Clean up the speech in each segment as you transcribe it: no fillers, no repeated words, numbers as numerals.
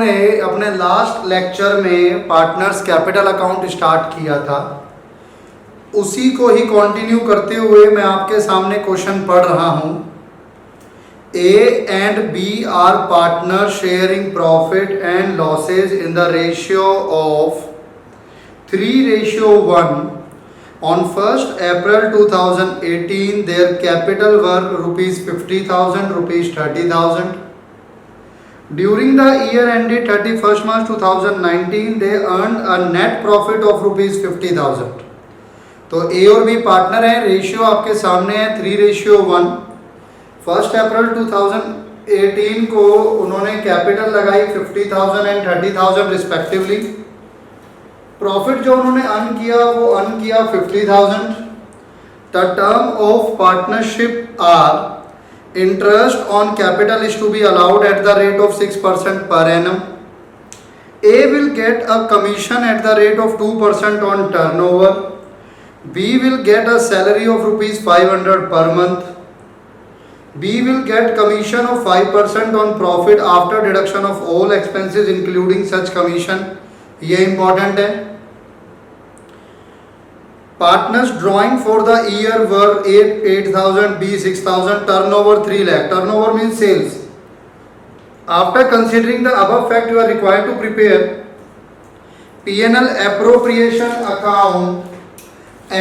ने अपने last lecture में पार्टनर्स कैपिटल अकाउंट स्टार्ट किया था, उसी को ही कंटिन्यू करते हुए मैं आपके सामने क्वेश्चन पढ़ रहा हूँ। A and B are partners sharing profit and losses in the ratio of 3:1. On 1st April 2018, their capital were rupees 50,000, rupees 30,000. During the year ended 31st March 2019, they earned a net profit of rupees 50,000. तो A और B partner हैं, ratio आपके सामने है 3:1। 1 अप्रैल 2018 को उन्होंने capital लगाई 50,000 and 30,000 respectively. Profit जो उन्होंने अर्न किया वो अर्न किया 50,000। The term of partnership are interest on capital is to be allowed at the rate of 6% per annum. A will get a commission at the rate of 2% on turnover. B will get a salary of rupees 500 per month. B will get commission of 5% on profit after deduction of all expenses including such commission. ये important है। Partners drawing for the year were 8,000, B 6,000, turnover 3 lakh. Turnover means sales. After considering the above fact, you are required to prepare P&L appropriation account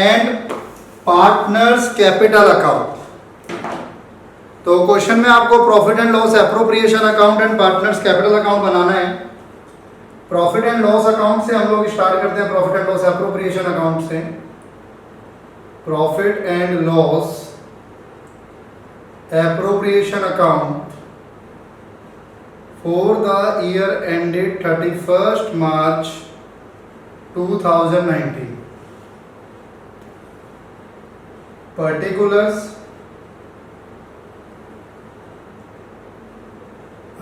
and partners capital account. तो question में आपको profit and loss appropriation account and partners capital account बनाना है। Profit and loss account से हम लोग start करते हैं, profit and loss appropriation account से। Profit and loss appropriation account for the year ended 31st March 2019। Particulars,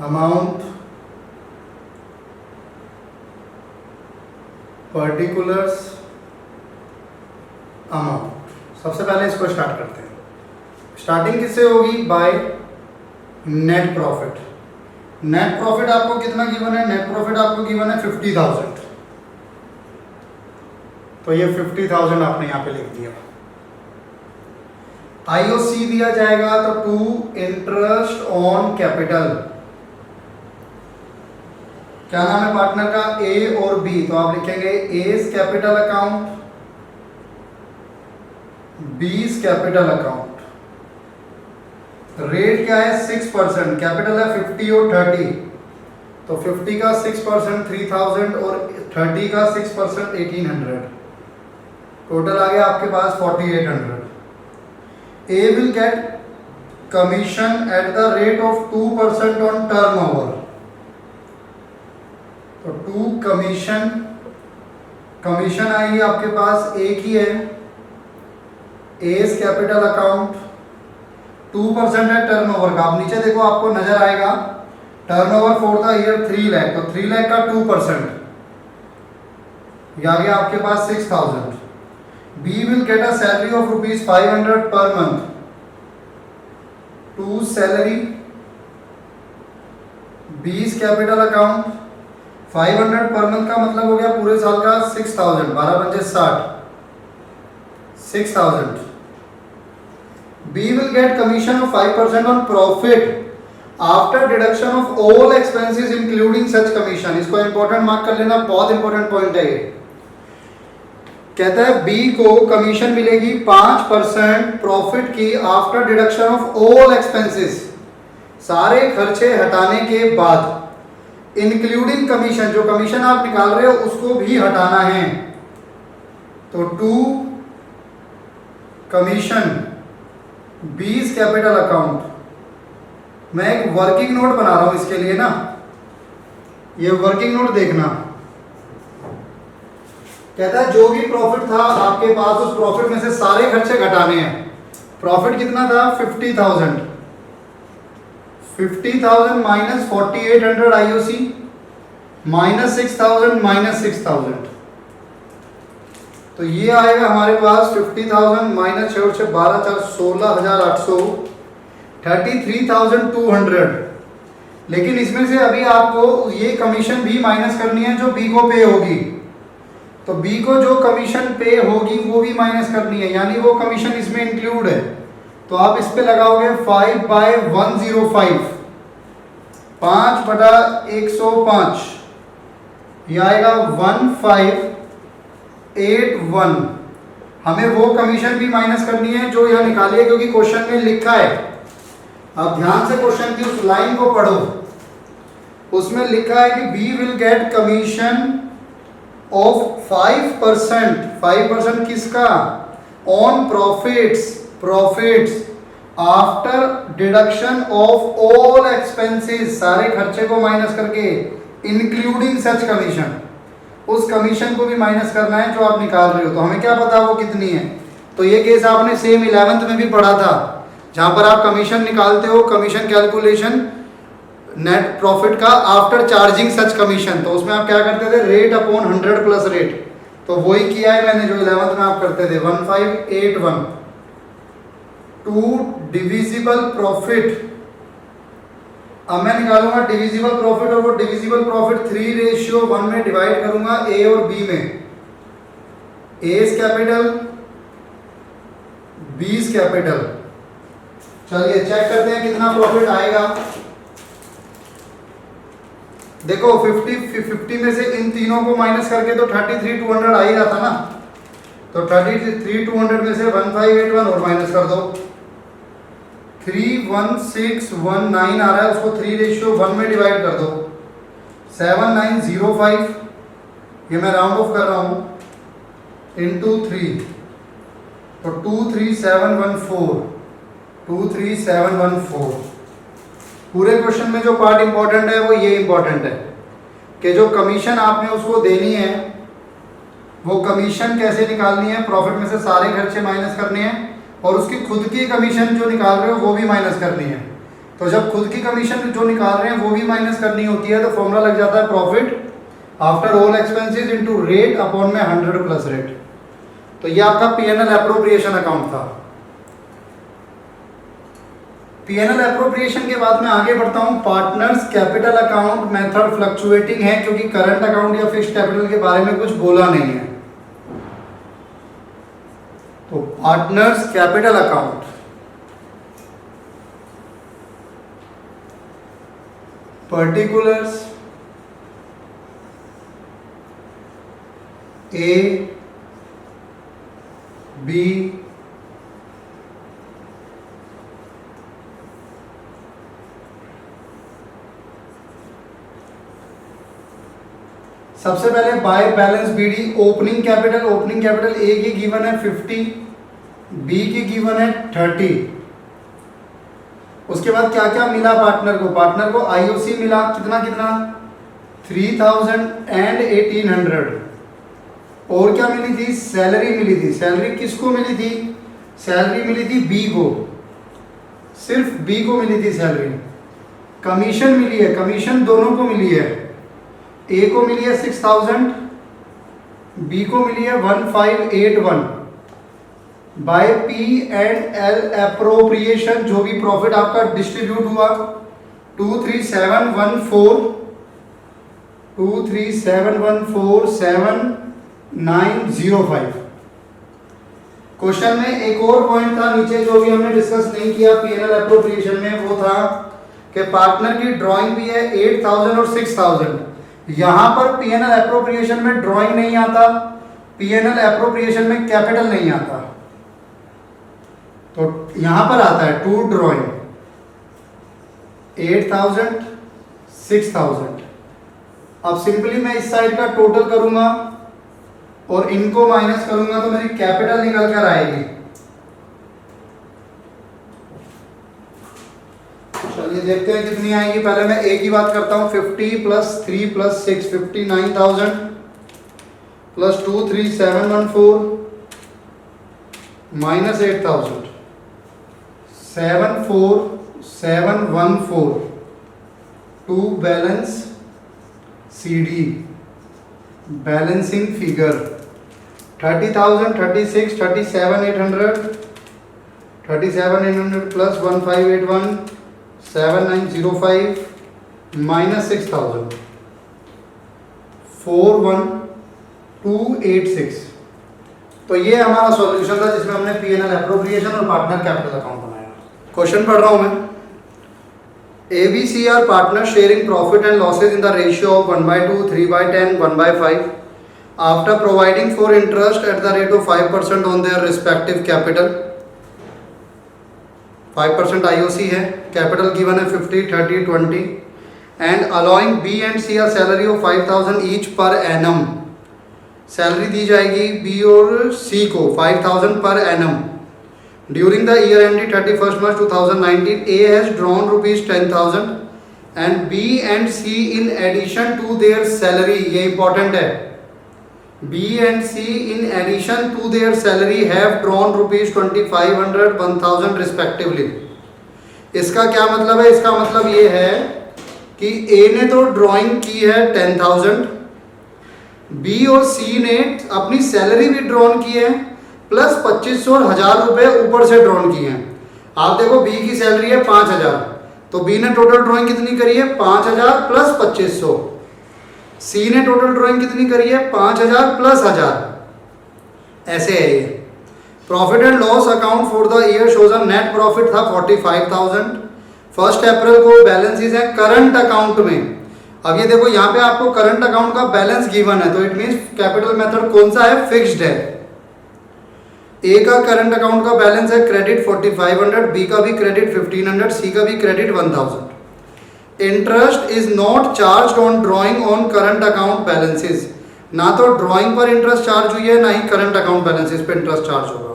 amount, particulars, amount. सबसे पहले इसको स्टार्ट करते हैं। स्टार्टिंग किससे होगी? By net profit. Net profit आपको कितना गिवन है? नेट प्रॉफिट आपको गिवन है 50,000। तो ये 50,000 आपने यहां पे लिख दिया। आईओसी दिया जाएगा तो टू इंटरेस्ट ऑन कैपिटल। क्या नाम है पार्टनर का? ए और बी, तो आप लिखेंगे एस कैपिटल अकाउंट, बीस कैपिटल अकाउंट। रेट क्या है? 6%। कैपिटल है 50 और 30, तो 50 का 6% 3,000 और 30 का 6% 1,800। टोटल आ गया आपके पास 4,800। A will get commission at the rate of 2% on turnover. तो टू कमीशन, कमीशन आएगी आपके पास एक ही है, एस कैपिटल अकाउंट 2% है टर्नओवर का। आप नीचे देखो आपको नजर आएगा turnover for the year 3 lakh, तो 3 लाख का 2%, आ गया आपके पास 6,000। B will get a salary of rupees 500 per month. To salary, 20 capital account, 500 per month का मतलब हो गया पूरे साल का 6,000, 12 पंजे 60, 6,000। B will get commission of 5% on profit after deduction of all expenses including such commission। इसको इंपॉर्टेंट मार्क कर लेना, बहुत इंपॉर्टेंट पॉइंट है ये। कहता है B को कमीशन मिलेगी 5% प्रॉफिट की after deduction of all expenses, सारे खर्चे हटाने के बाद, इंक्लूडिंग कमीशन, जो कमीशन आप निकाल रहे हो उसको भी हटाना है। तो टू कमीशन 20 कैपिटल अकाउंट। मैं एक वर्किंग नोट बना रहा हूं इसके लिए ना, ये वर्किंग नोट देखना। कहता है जो भी प्रॉफिट था आपके पास, उस प्रॉफिट में से सारे खर्चे घटाने हैं। प्रॉफिट कितना था? 50,000। 50,000 माइनस 4,800 आईओसी माइनस 6,000 माइनस 6,000, तो ये आएगा हमारे पास 50,000 माइनस 6 से 12 4 16,800, 33,200। लेकिन इसमें से अभी आपको ये कमीशन भी माइनस करनी है जो बी को पे होगी। तो बी को जो कमीशन पे होगी वो भी माइनस करनी है, यानी वो कमीशन इसमें इंक्लूड है। तो आप इस पे लगाओगे 5/105, 5/105, ये आएगा 1581। हमें वो कमीशन भी माइनस करनी है जो यहाँ निकाली है, क्योंकि क्वेश्चन में लिखा है। अब ध्यान से क्वेश्चन की उस लाइन को पढ़ो, उसमें लिखा है कि B will get commission of 5%। 5% किसका? On profits after deduction of all expenses, सारे खर्चे को माइनस करके, इंक्लूडिंग सच कमीशन। उस कमीशन को भी माइनस करना है जो आप निकाल रहे हो। तो हमें क्या पता वो कितनी है? तो ये केस आपने सेम 11th में भी पढ़ा था, जहां पर आप कमीशन निकालते हो, कमीशन कैलकुलेशन नेट प्रॉफिट का आफ्टर चार्जिंग सच कमीशन। तो उसमें आप क्या करते थे? Rate upon 100 plus rate. तो वही किया है मैंने जो 11th में आप करते थे। 1581 टू डिविजिबल प्रॉफिट। अब मैं निकालूंगा डिविजिबल प्रॉफिट, और वो डिविजिबल प्रॉफिट 3:1 में डिवाइड करूंगा ए और बी में। A is capital, B is capital. चलिए चेक करते हैं कितना प्रॉफिट आएगा। देखो 50 में से इन तीनों को माइनस करके तो 33,200 आ ही रहा था ना। तो 33,200 में से 1581 और माइनस कर दो, 31619 आ रहा है, उसको 3:1 में डिवाइड कर दो। 7905, ये मैं राउंड ऑफ कर रहा हूँ, इंटू 3, तो 23714। पूरे क्वेश्चन में जो पार्ट इंपॉर्टेंट है वो ये इंपॉर्टेंट है कि जो कमीशन आपने उसको देनी है, वो कमीशन कैसे निकालनी है। प्रॉफिट में से सारे खर्चे माइनस करने हैं, और उसकी खुद की कमीशन जो निकाल रहे हो वो भी माइनस करनी है। तो जब खुद की कमीशन जो निकाल रहे हैं वो भी माइनस करनी होती है, तो फॉर्मूला लग जाता है profit after all expenses into rate upon में 100 प्लस रेट। तो ये आपका पीएनएल एप्रोप्रिएशन अकाउंट था। पीएनएल एप्रोप्रिएशन के बाद मैं आगे बढ़ता हूं। Partners capital account method fluctuating है, क्योंकि करंट अकाउंट या फिक्स्ड कैपिटल के बारे में कुछ बोला नहीं है। तो partners capital account, particulars A B सबसे पहले by balance BD opening capital A की गिवन है 50, बी की गिवन है 30। उसके बाद क्या क्या मिला पार्टनर को आईओसी मिला, कितना 3000 एंड 1800। और क्या मिली थी? सैलरी मिली थी। सैलरी किसको मिली थी? सैलरी मिली थी बी को, सिर्फ बी को मिली थी सैलरी। कमीशन मिली है, कमीशन दोनों को मिली है। ए को मिली है 6000, बी को मिली है 1581। By P and L appropriation जो भी प्रॉफिट आपका डिस्ट्रीब्यूट हुआ 23714,7905। क्वेश्चन में एक और पॉइंट था नीचे जो भी हमने डिस्कस नहीं किया पीएनएल एप्रोप्रिएशन में, वो था कि पार्टनर की ड्राइंग भी है 8000 और 6000। यहां पर पीएनएल एप्रोप्रिएशन में ड्राइंग नहीं आता, पीएनएल एप्रोप्रिएशन में कैपिटल नहीं आता, तो यहां पर आता है टू ड्राइंग 8000 6000। अब सिंपली मैं इस साइड का टोटल करूंगा और इनको माइनस करूंगा तो मेरी कैपिटल निकल कर आएगी। चलिए देखते हैं कितनी आएगी। पहले मैं ए की बात करता हूं। 50 + 3 + 6 59,000 + 23714 - 8000 74714 to balance CD balancing figure 30,000 36 37,800 37,800 + 1581 7905 -6000, 41286। तो ये हमारा सॉल्यूशन था जिसमें हमने P&L एप्रोप्रिएशन और पार्टनर कैपिटल अकाउंट बनाया। क्वेश्चन पढ़ रहा हूं मैं। ABC are partners sharing profit and losses in the ratio of 1/2, 3/10, 1/5 after providing for interest at the rate of 5% on their respective capital। 5% IOC है, कैपिटल गिवन है 50, 30, 20 and allowing B and C a salary of 5000 each per annum। Salary दी जाएगी B और C को 5000 per annum। During the year ended 31st March 2019, A has drawn rupees 10,000 and B and C in addition to their salary, ये important है, B and C in addition to their salary have drawn rupees 2500, 1000 respectively। इसका क्या मतलब है? इसका मतलब ये है कि A ने तो ड्राइंग की है 10,000, B और C ने अपनी सैलरी भी ड्रॉन की है प्लस 2500 और 1000 रुपए ऊपर से ड्रॉन किए हैं। आप देखो B की सैलरी है 5000, तो B ने टोटल ड्राइंग कितनी करी है? 5000 प्लस 2500। C ने टोटल ड्राइंग कितनी करी है? 5000 प्लस 1000। ऐसे है ये। Profit and loss account for the year shows a net profit था 45,000। 1 अप्रैल को बैलेंसेस है करंट अकाउंट में। अब ये देखो यहाँ पे आपको करंट अकाउंट का बैलेंस गिवन है, तो इट मींस कैपिटल मेथड कौन सा है? फिक्स्ड है। ए का करंट अकाउंट का बैलेंस है क्रेडिट 4500, बी का भी क्रेडिट 1500, सी का भी credit 1000। Interest is not charge on drawing on current account balances. ना तो ड्रॉइंग पर इंटरेस्ट चार्ज हुई है, ना ही करंट अकाउंट बैलेंसेस पे इंटरेस्ट चार्ज होगा।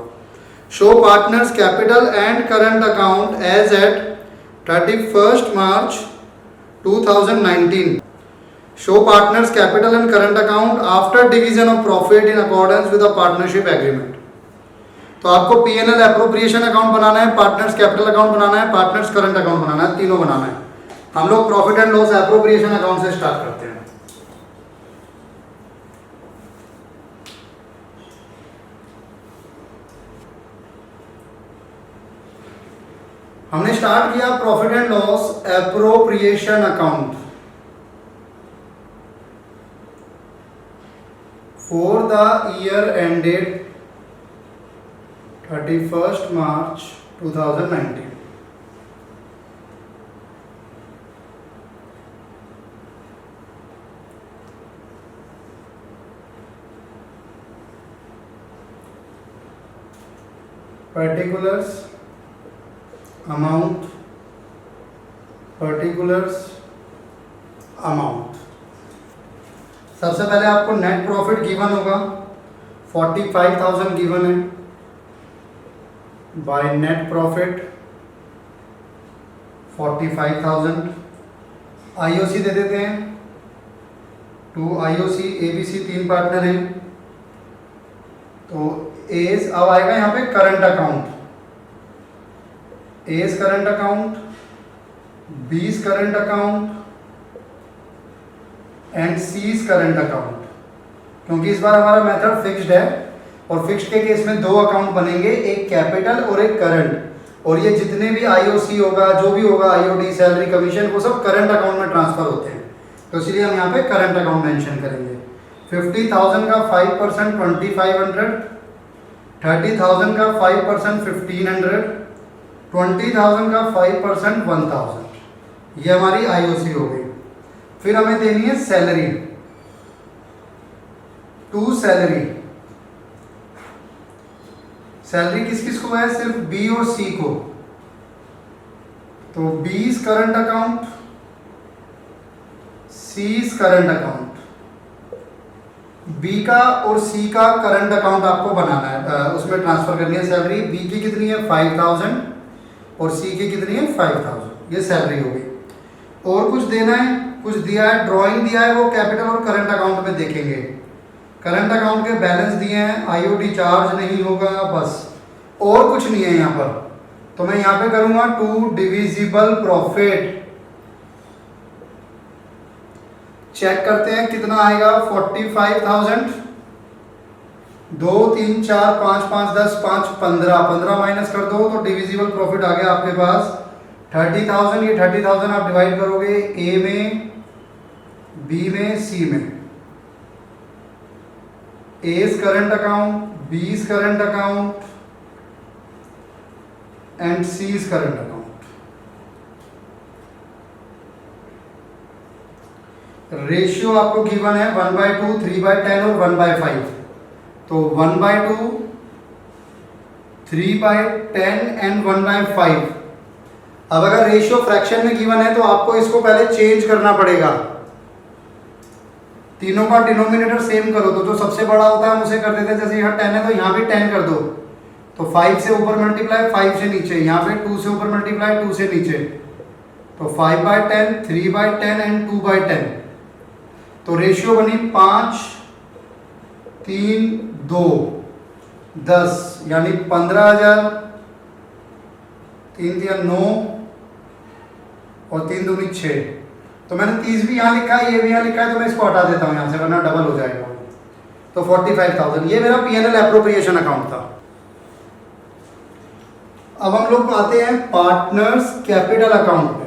Show partners capital and current account as at 31st March 2019। Show partners capital and current account after division of profit in accordance with a partnership agreement. तो आपको P&L appropriation account बनाना है, partners capital account बनाना है, partners current account बनाना है, तीनों बनाना है। हम लोग profit and loss appropriation account से स्टार्ट करते हैं। हमने स्टार्ट किया profit and loss appropriation account for the year ended 31st March 2019। particulars amount, particulars amount। सबसे पहले आपको नेट प्रॉफिट गिवन होगा 45,000 गिवन है बाय नेट प्रॉफिट 45,000। आईओसी दे देते हैं 2 आईओसी, एबीसी 3 पार्टनर हैं। तो एज अब आएगा यहाँ पे current account, A's current account, B's current account and C's current account. क्योंकि इस बार हमारा मेथड फिक्स्ड है और फिक्स्ड के केस में 2 अकाउंट बनेंगे, एक कैपिटल और एक करंट। और ये जितने भी आईओसी होगा, जो भी होगा, आईओडी, सैलरी, कमीशन, वो सब करंट अकाउंट में ट्रांसफर होते हैं। तो इसलिए हम यहाँ पे करंट अकाउंट मेंशन करेंगे। 50,000 का 5% 2500, 30,000 का 5% 1500, 20,000 का 5% 1000। ये हमारी आईओसी हो गई। फिर हमें देनी है सैलरी, टू सैलरी। सैलरी किस किस को है? सिर्फ बी और सी को। तो B's current account, C's current account. B का और सी का करंट अकाउंट आपको बनाना है, उसमें ट्रांसफर करनी है सैलरी। बी की कितनी है? 5,000 और सी की कितनी है? 5,000। ये सैलरी हो गई। और कुछ देना है? कुछ दिया है, ड्राइंग दिया है, वो कैपिटल और करंट अकाउंट में देखेंगे। करंट अकाउंट के बैलेंस दिए हैं, आईओडी चार्ज नहीं होगा, बस और कुछ नहीं है यहाँ पर। तो मैं यहाँ पे करूंगा 2 डिविजिबल प्रॉफिट। चेक करते हैं कितना आएगा। 45,000, 2 3 4 5 5 10 5 15, 15 माइनस कर दो तो डिविजिबल प्रॉफिट आ गया आपके पास 30,000, ये 30,000 आप डिवाइड करोगे ए में, बी में, सी में। A is current account, B is current account and C is current account. Ratio आपको गिवन है 1/2, 3/10 और 1/5। तो 1/2, 3/10 एंड 1/5। अब अगर रेशियो फ्रैक्शन में गिवन है तो आपको इसको पहले चेंज करना पड़ेगा। तीनों का डिनोमिनेटर सेम करो, तो जो सबसे बड़ा होता है हम उसे कर देते हैं। जैसे यहाँ 10 है तो यहाँ भी 10 कर दो, तो 5 से ऊपर मल्टीप्लाई 5 से नीचे, यहाँ पे 2 से ऊपर मल्टीप्लाई 2 से नीचे, तो 5/10, 3/10 एंड 2/10। तो रेशियो बनी 5, 3, 2, 10, यानी 15,000, 3 3 9 और 3 दूनी 6। तो मैंने 30 भी यहाँ लिखा है, ये भी यहाँ लिखा है, तो मैं इसको हटा देता हूँ यहाँ से, वरना डबल हो जाएगा। तो 45,000, ये मेरा P&L एप्रोप्रिएशन अकाउंट था। अब हम लोग आते हैं पार्टनर्स कैपिटल अकाउंट में।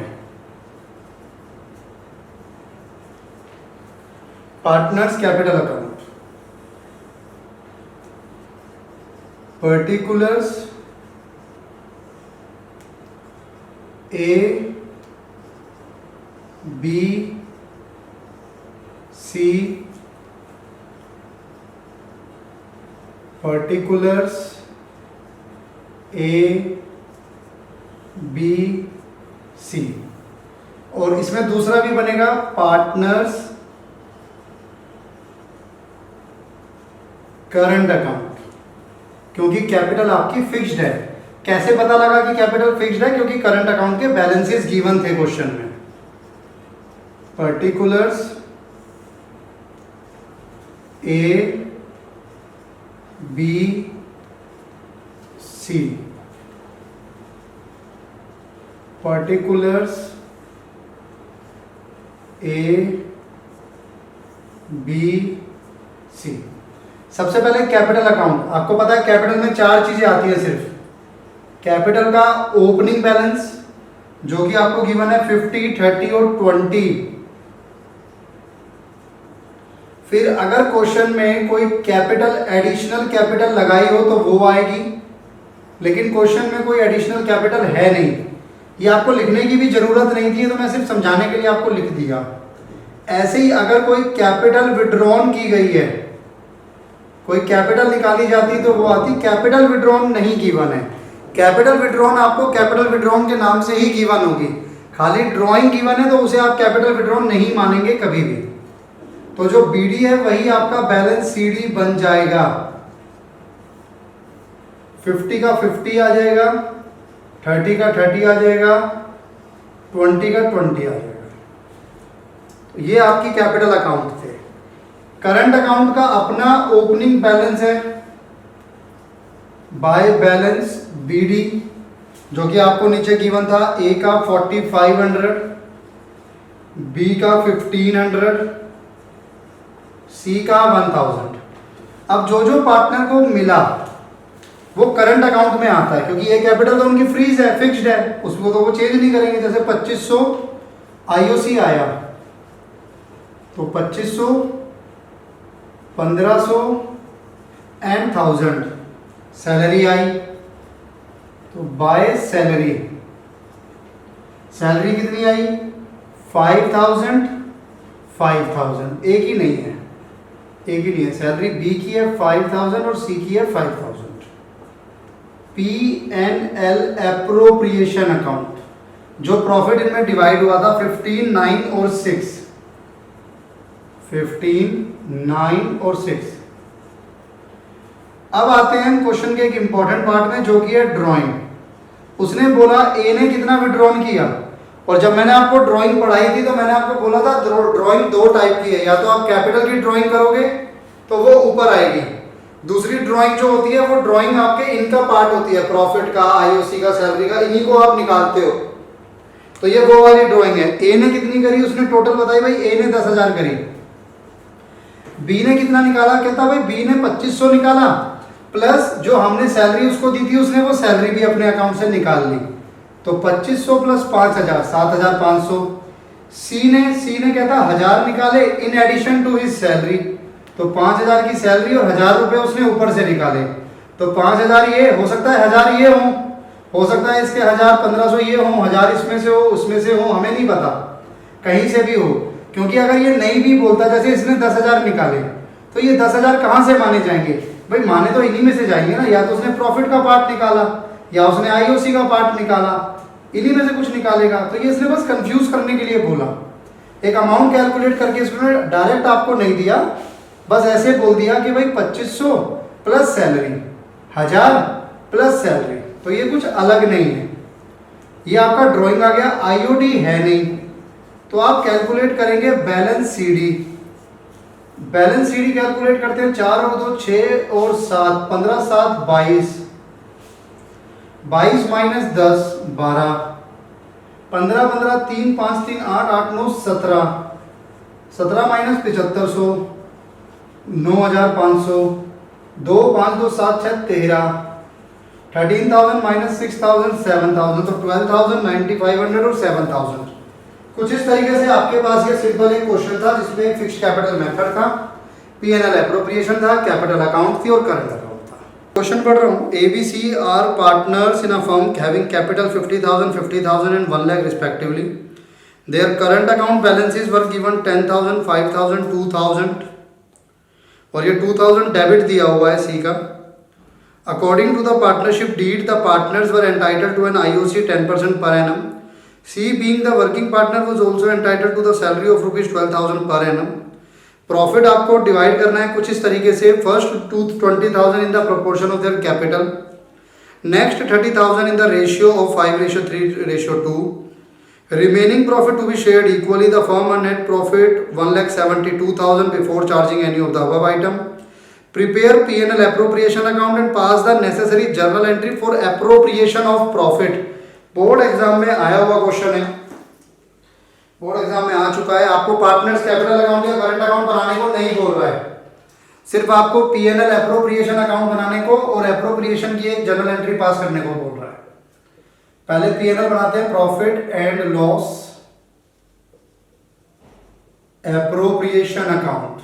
Partners capital account, particulars A, B, C, particulars A, B, सी, और इसमें दूसरा भी बनेगा पार्टनर्स करंट अकाउंट, क्योंकि कैपिटल आपकी फिक्स्ड है। कैसे पता लगा कि कैपिटल फिक्स्ड है? क्योंकि करंट अकाउंट के बैलेंसेस गिवन थे क्वेश्चन में। Particulars A, B, C, particulars A, B, सी। सबसे पहले कैपिटल अकाउंट। आपको पता है कैपिटल में 4 चीजें आती है सिर्फ। कैपिटल का ओपनिंग बैलेंस जो कि आपको गिवन है 50, 30 और 20। फिर अगर क्वेश्चन में कोई कैपिटल एडिशनल कैपिटल लगाई हो तो वो आएगी, लेकिन क्वेश्चन में कोई एडिशनल कैपिटल है नहीं। ये आपको लिखने की भी जरूरत नहीं थी, तो मैं सिर्फ समझाने के लिए आपको लिख दिया। ऐसे ही अगर कोई कैपिटल विड्रॉन की गई है, कोई कैपिटल निकाली जाती तो वो आती कैपिटल विड्रॉन नहीं गिवन है। कैपिटल विड्रॉन आपको कैपिटल विड्रॉन के नाम से ही गिवन होगी। खाली ड्राइंग गिवन है तो उसे आप कैपिटल विड्रॉन नहीं मानेंगे कभी भी। तो जो बीडी है वही आपका बैलेंस सीडी बन जाएगा। 50 का 50 आ जाएगा, 30 का 30 आ जाएगा, 20 का 20 आ जाएगा। तो ये आपकी कैपिटल अकाउंट थे। करंट अकाउंट का अपना ओपनिंग बैलेंस है बाय बैलेंस बीडी, जो कि आपको नीचे गिवन था। ए का 4500, बी का 1500, सी का 1000। अब जो जो पार्टनर को मिला वो करंट अकाउंट में आता है, क्योंकि ये कैपिटल तो उनकी फ्रीज है, फिक्स्ड है, उसको तो वो चेंज नहीं करेंगे। जैसे 2500 आईओसी आया तो 2500, 1500 एंड 1000 सैलरी आई, तो बाय सैलरी, सैलरी कितनी आई 5000, 5000। एक ही नहीं है, एक ही नहीं है। सैलरी बी की है 5000 और सी की है 5000। P&L एप्रोप्रिएशन अकाउंट, जो प्रॉफिट इनमें डिवाइड हुआ था 15, 9 और 6, 15, 9 और 6। अब आते हैं क्वेश्चन के एक इंपॉर्टेंट पार्ट में, जो कि है ड्राइंग। उसने बोला ए ने कितना विड्रॉन किया, और जब मैंने आपको ड्राइंग पढ़ाई थी तो मैंने आपको बोला था ड्राइंग 2 टाइप की है। या तो आप कैपिटल की ड्राइंग करोगे तो वो ऊपर आएगी, दूसरी ड्राइंग जो होती है वो ड्राइंग आपके इनका पार्ट होती है, प्रॉफिट का, आईओसी का, सैलरी का, इन्हीं को आप निकालते हो। तो ये वो वाली ड्राइंग है। ए ने कितनी करी, उसने टोटल बताई भाई, ए ने 10,000 करी। बी ने कितना निकाला, कहता भाई बी ने 2500 निकाला, प्लस जो हमने सैलरी उसको दी थी उसने वो सैलरी भी अपने अकाउंट से निकाल ली। तो 2500 प्लस 5000 7500। सी ने कहता 1000 निकाले in addition to his salary, तो 5000 की सैलरी और 1000 रुपए उसने ऊपर से निकाले। तो 5000 ये हो सकता है, 1000 ये हो सकता है इसके 1000 1500 ये हो, 1000 इसमें से हो उसमें से हो, हमें नहीं पता, कहीं से भी हो। क्योंकि अगर ये नहीं भी बोलता, जैसे इसने 10,000 निकाले, तो ये 10,000 कहाँ से माने जाएंगे भाई? माने तो इन्हीं में से जाएंगे ना, या तो उसने प्रॉफिट का पार्ट निकाला या उसने आईओसी का पार्ट निकाला, इन्हीं में से कुछ निकालेगा। तो ये इसने बस कंफ्यूज करने के लिए बोला। एक अमाउंट कैलकुलेट करके इसने डायरेक्ट आपको नहीं दिया, बस ऐसे बोल दिया कि भाई 2500 प्लस सैलरी, 1000 प्लस सैलरी, तो ये कुछ अलग नहीं है। ये आपका ड्राइंग आ गया, आईओडी है नहीं, तो आप कैलकुलेट करेंगे balance CD. Balance CD calculate करते हैं, 4 और 2 6 और 7 15 7 22, 22 माइनस 10 12, 15 15 3 5 3 8 8 9 17, 17 माइनस 7500 9500, 2 5 2 7 6 13, 13,000 माइनस 6,000 7,000, तो 12,000 9,500 और 7,000। कुछ इस तरीके से आपके पास ये सिंपल एक क्वेश्चन था जिसमें फिक्स्ड कैपिटल मेथड था, पीएनएल एप्रोप्रिएशन था, कैपिटल अकाउंट थी और करंट अकाउंट था। क्वेश्चन पढ़ रहा हूँ। ABC are partners in a firm having capital 50,000 50,000 and 1 lakh respectively. Their current account balances were given 10,000 5,000 2,000 और ये 2,000 डेबिट दिया हुआ है सी का। According to the partnership deed the partners were entitled to an IOC 10% per annum. C being the working partner was also entitled to the salary of rupees 12,000 per annum. Profit आपको divide करना है कुछ इस तरीके से, first 20,000 in the proportion of their capital, next 30,000 in the ratio of 5:3:2, remaining profit to be shared equally. The firm earn net profit 1,72,000 before charging any of the above item. Prepare P&L appropriation account and pass the necessary journal entry for appropriation of profit. Board exam में आया हुआ question है, board exam में आ चुका है। आपको partners capital account या current account बनाने को नहीं बोल रहा है, सिर्फ आपको पीएनएल एप्रोप्रिएशन अकाउंट बनाने को और एप्रोप्रिएशन की एक जर्नल एंट्री पास करने को बोल रहा है। पहले पीएनएल बनाते हैं, profit and loss appropriation account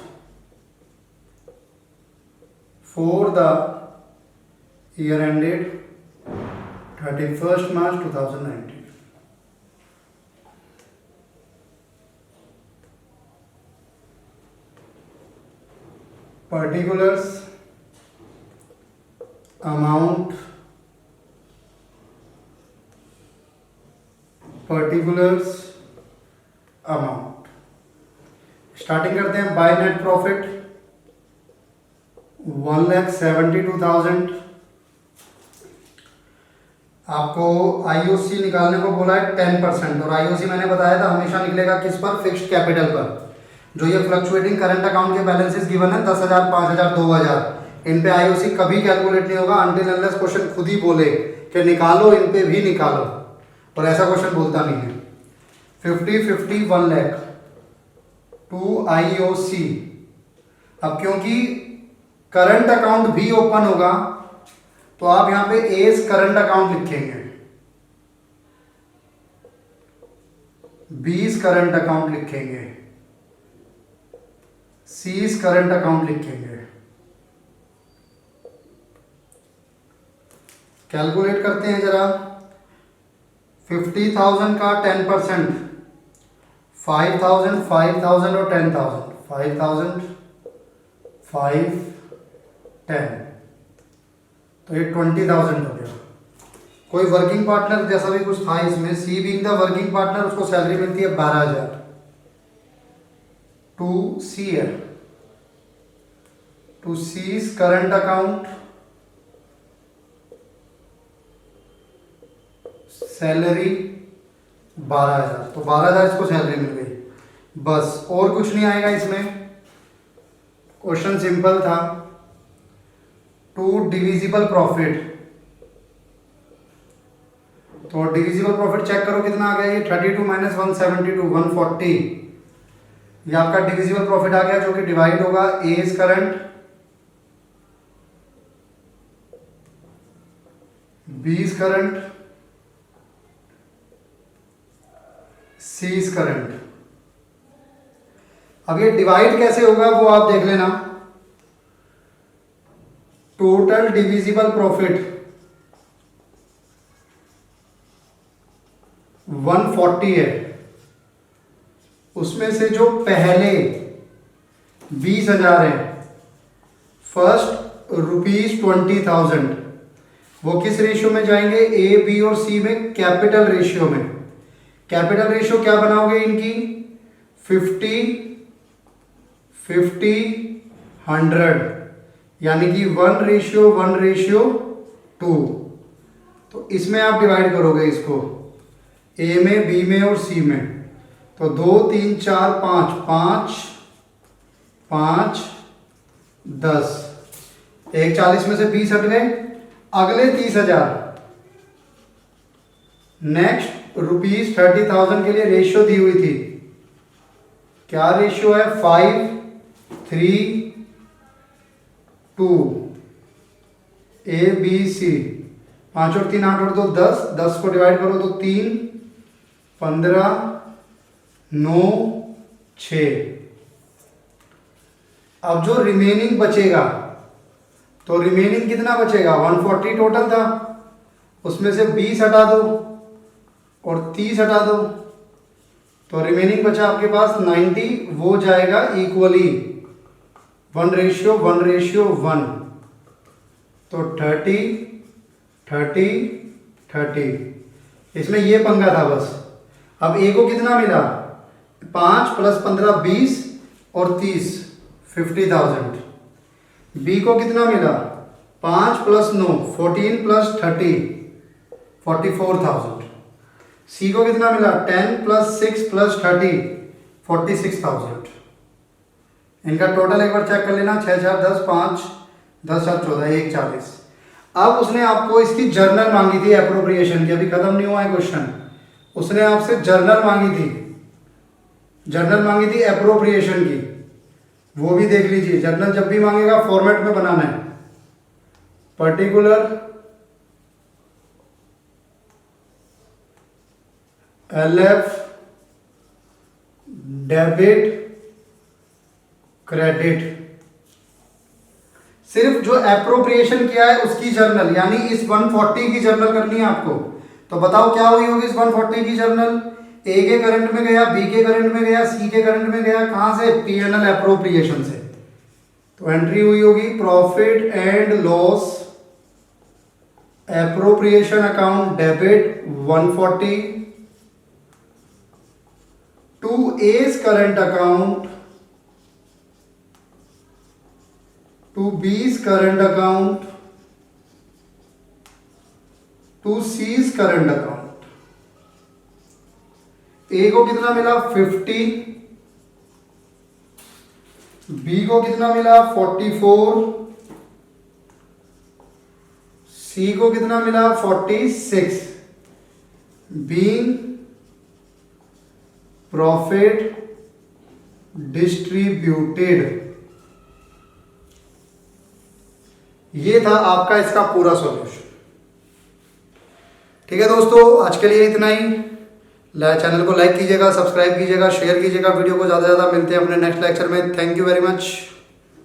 for the year ended 31st March 2019। Particulars, amount, particulars, amount। Starting करते हैं बाय नेट प्रॉफिट 1,72,000। आपको आईओसी निकालने को बोला है 10%, और आईओसी मैंने बताया था हमेशा निकलेगा किस पर? फिक्स्ड कैपिटल पर। जो ये फ्लक्चुएटिंग करंट अकाउंट के बैलेंसेस गिवन है 10,000 5,000 2,000, इन पे आईओसी कभी कैलकुलेट नहीं होगा अनटिल अनलेस क्वेश्चन खुद ही बोले कि निकालो, इन पे भी निकालो, और ऐसा क्वेश्चन बोलता नहीं है। 50 50 1 लाख टू आईओसी। अब क्योंकि करंट अकाउंट भी ओपन होगा तो आप यहां पे एज करंट अकाउंट लिखेंगे, 20 करंट अकाउंट लिखेंगे, सीज करंट अकाउंट लिखेंगे। कैलकुलेट करते हैं जरा। 50,000 का 10%, 5,000 5,000 और 10,000, 5,000 5 10, तो ये 20,000 हो गया। कोई वर्किंग पार्टनर जैसा भी कुछ था इसमें, C being the working partner, उसको सैलरी मिलती है 12,000 टू सी है, to C's current account salary 12,000, तो 12,000 इसको सैलरी मिल गई, बस और कुछ नहीं आएगा इसमें। क्वेश्चन सिंपल था। टू डिविजिबल प्रॉफिट, तो डिविजिबल प्रॉफिट चेक करो कितना आ गया, ये 32 माइनस 172 140, ये आपका डिविजिबल प्रॉफिट आ गया जो कि डिवाइड होगा एज करंट, बीस करंट सीज करंट। अब ये डिवाइड कैसे होगा वो आप देख लेना। टोटल डिविजिबल प्रॉफिट 140 है, उसमें से जो पहले 20,000 है, फर्स्ट ₹20,000, वो किस रेशियो में जाएंगे? ए, बी और सी में कैपिटल रेशियो में। कैपिटल रेशियो क्या बनाओगे इनकी? 50-50-100, यानी कि 1:1:2। तो इसमें आप डिवाइड करोगे इसको, ए में, बी में और सी में। तो 2 3 4 5, 5 5 10, 140 में से 20 हट गए, अगले 30,000। नेक्स्ट ₹30,000 के लिए रेशियो दी हुई थी, क्या रेशियो है? 5:3:2, ए बी सी। 5 और 3 8 और 2 10, 10 को डिवाइड करो तो 3 15 9 6। अब जो रिमेनिंग बचेगा, तो रिमेनिंग कितना बचेगा? 140 टोटल था, उसमें से 20 हटा दो और 30 हटा दो, तो रिमेनिंग बचा आपके पास 90। वो जाएगा इक्वली 1:1:1, तो 30 30 30। इसमें ये पंगा था बस। अब ए को कितना मिला? 5 + 15 20 और 30 50,000। बी को कितना मिला? 5 + 9 14 + 30 44,000। सी को कितना मिला? 10 + 6 + 30 46,000। इनका टोटल एक बार चेक कर लेना। 6 4 10 5 10 7 14 140। अब उसने आपको इसकी जर्नल मांगी थी एप्रोप्रिएशन की, अभी खत्म नहीं हुआ है क्वेश्चन। उसने आपसे जर्नल मांगी थी, जर्नल मांगी थी एप्रोप्रिएशन की, वो भी देख लीजिए। जर्नल जब भी मांगेगा फॉर्मेट में बनाना है। पर्टिकुलर LF डेबिट क्रेडिट, सिर्फ जो एप्रोप्रिएशन किया है उसकी जर्नल, यानी इस 140 की जर्नल करनी है आपको। तो बताओ क्या हुई होगी इस 140 की जर्नल? ए के करंट में गया, बी के करंट में गया, सी के करंट में गया, कहां से? P&L एप्रोप्रिएशन से। तो एंट्री हुई होगी profit and loss appropriation account debit 140 to A's current account to B's current account to C's current account. A को कितना मिला? 50, बी को कितना मिला? 44, सी को कितना मिला? 46। Being profit distributed. ये था आपका इसका पूरा सॉल्यूशन। ठीक है दोस्तों, आज के लिए इतना ही। चैनल को लाइक कीजिएगा, सब्सक्राइब कीजिएगा, शेयर कीजिएगा वीडियो को ज़्यादा से ज़्यादा। मिलते हैं अपने नेक्स्ट लेक्चर में। Thank you very much.